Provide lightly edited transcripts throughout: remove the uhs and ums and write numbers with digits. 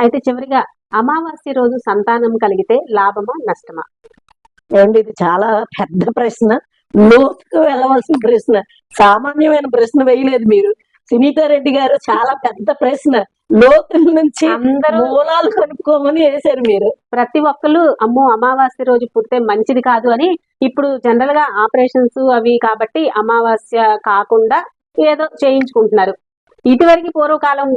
అయితే చివరిగా అమావాస్య రోజు సంతానం కలిగితే లాభమా నష్టమా? ఏమండి, ఇది చాలా పెద్ద ప్రశ్న, లోతుకు వెళ్ళవలసిన ప్రశ్న. సామాన్యమైన ప్రశ్న వేయలేదు మీరు, సునీతారెడ్డి గారు. చాలా పెద్ద ప్రశ్న, లోతుల నుంచి అందరూ మూలాలు కనుక్కోమని వేశారు మీరు. ప్రతి ఒక్కరు అమ్మో అమావాస్య రోజు పుడితే మంచిది కాదు అని ఇప్పుడు జనరల్ గా ఆపరేషన్స్ అవి కాబట్టి అమావాస్య కాకుండా ఏదో చేయించుకుంటున్నారు. ఇటువరకు పూర్వకాలం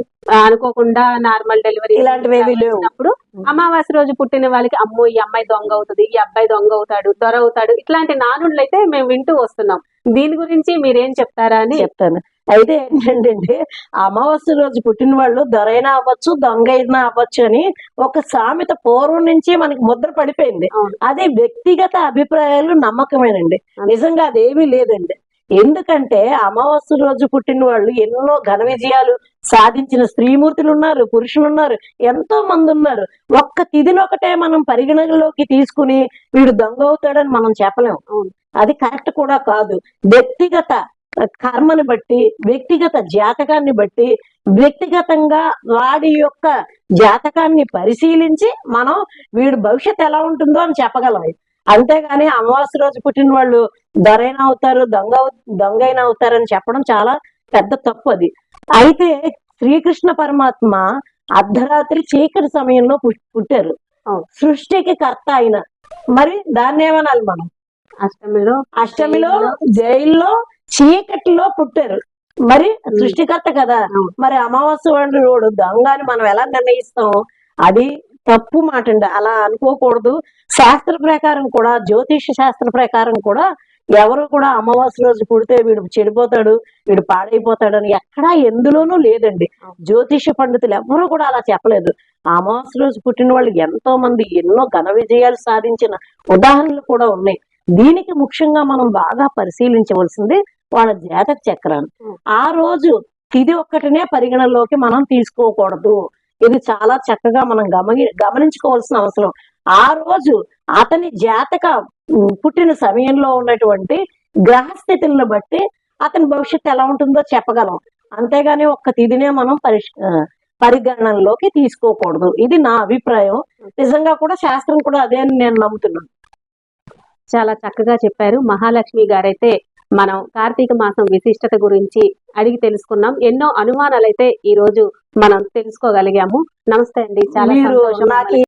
అనుకోకుండా నార్మల్ డెలివరీ ఇలాంటివి లేనప్పుడు అమావాస్య రోజు పుట్టిన వాళ్ళకి అమ్మో ఈ అమ్మాయి దొంగ అవుతుంది, ఈ అబ్బాయి దొంగ అవుతాడు, దొర అవుతాడు, ఇట్లాంటి నానుళ్ళు అయితే మేము వింటూ వస్తున్నాం. దీని గురించి మీరేం చెప్తారా అని చెప్తాను. అయితే ఏంటంటే, అమావాస్య రోజు పుట్టిన వాళ్ళు దొరైనా అవ్వచ్చు, దొంగ అయినా అవ్వచ్చు అని ఒక సామెత పూర్వం నుంచి మనకి ముద్ర పడిపోయింది. అది వ్యక్తిగత అభిప్రాయాలు నమ్మకమేనండి. నిజంగా అదేమీ లేదండి. ఎందుకంటే అమావాస్య రోజు పుట్టిన వాళ్ళు ఎన్నో ఘన విజయాలు సాధించిన స్త్రీమూర్తులు ఉన్నారు, పురుషులు ఉన్నారు, ఎంతో మంది ఉన్నారు. ఒక్క తిథిని ఒకటే మనం పరిగణలోకి తీసుకుని వీడు దొంగ అవుతాడని మనం చెప్పలేము. అది కరెక్ట్ కూడా కాదు. వ్యక్తిగత కర్మని బట్టి, వ్యక్తిగత జాతకాన్ని బట్టి, వ్యక్తిగతంగా వాడి యొక్క జాతకాన్ని పరిశీలించి మనం వీడి భవిష్యత్తు ఎలా ఉంటుందో అని చెప్పగలం. అంతేగాని అమావాస్య రోజు పుట్టిన వాళ్ళు దొరైనా అవుతారు, దొంగైనా అవుతారని చెప్పడం చాలా పెద్ద తప్పు అది. అయితే శ్రీకృష్ణ పరమాత్మ అర్ధరాత్రి చీకటి సమయంలో పుట్టారు, సృష్టికి కర్త అయిన. మరి దాన్ని ఏమనాలి మనం? అష్టమిలో జైల్లో చీకటిలో పుట్టారు, మరి సృష్టికర్త కదా. మరి అమావాస్య వాడు దొంగ అని మనం ఎలా నిర్ణయిస్తాం? అది తప్పు మాట అండి, అలా అనుకోకూడదు. శాస్త్ర ప్రకారం కూడా, జ్యోతిష శాస్త్ర ప్రకారం కూడా ఎవరు కూడా అమావాస్య రోజు పుడితే వీడు చెడిపోతాడు, వీడు పాడైపోతాడు అని ఎక్కడా ఎందులోనూ లేదండి. జ్యోతిష పండితులు ఎవరు కూడా అలా చెప్పలేదు. అమావాస్య రోజు పుట్టిన వాళ్ళు ఎంతో మంది ఎన్నో ఘన విజయాలు సాధించిన ఉదాహరణలు కూడా ఉన్నాయి. దీనికి ముఖ్యంగా మనం బాగా పరిశీలించవలసింది వాళ్ళ జాతక చక్రాన్ని. ఆ రోజు తిథి ఒక్కటినే పరిగణలోకి మనం తీసుకోకూడదు. ఇది చాలా చక్కగా మనం గమనించుకోవాల్సిన అవసరం. ఆ రోజు అతని జాతక పుట్టిన సమయంలో ఉన్నటువంటి గ్రహస్థితులను బట్టి అతని భవిష్యత్తు ఎలా ఉంటుందో చెప్పగలం. అంతేగాని ఒక్క తిథినే మనం పరిగణనలోకి తీసుకోకూడదు. ఇది నా అభిప్రాయం. నిజంగా కూడా శాస్త్రం కూడా అదే అని నేను నమ్ముతున్నాను. చాలా చక్కగా చెప్పారు మహాలక్ష్మి గారైతే. మనం కార్తీక మాసం విశిష్టత గురించి అడిగి తెలుసుకున్నాం. ఎన్నో అనుమానాలైతే ఈ రోజు మనం తెలుసుకోగలిగాము. నమస్తే అండి, చాలా సంతోషం.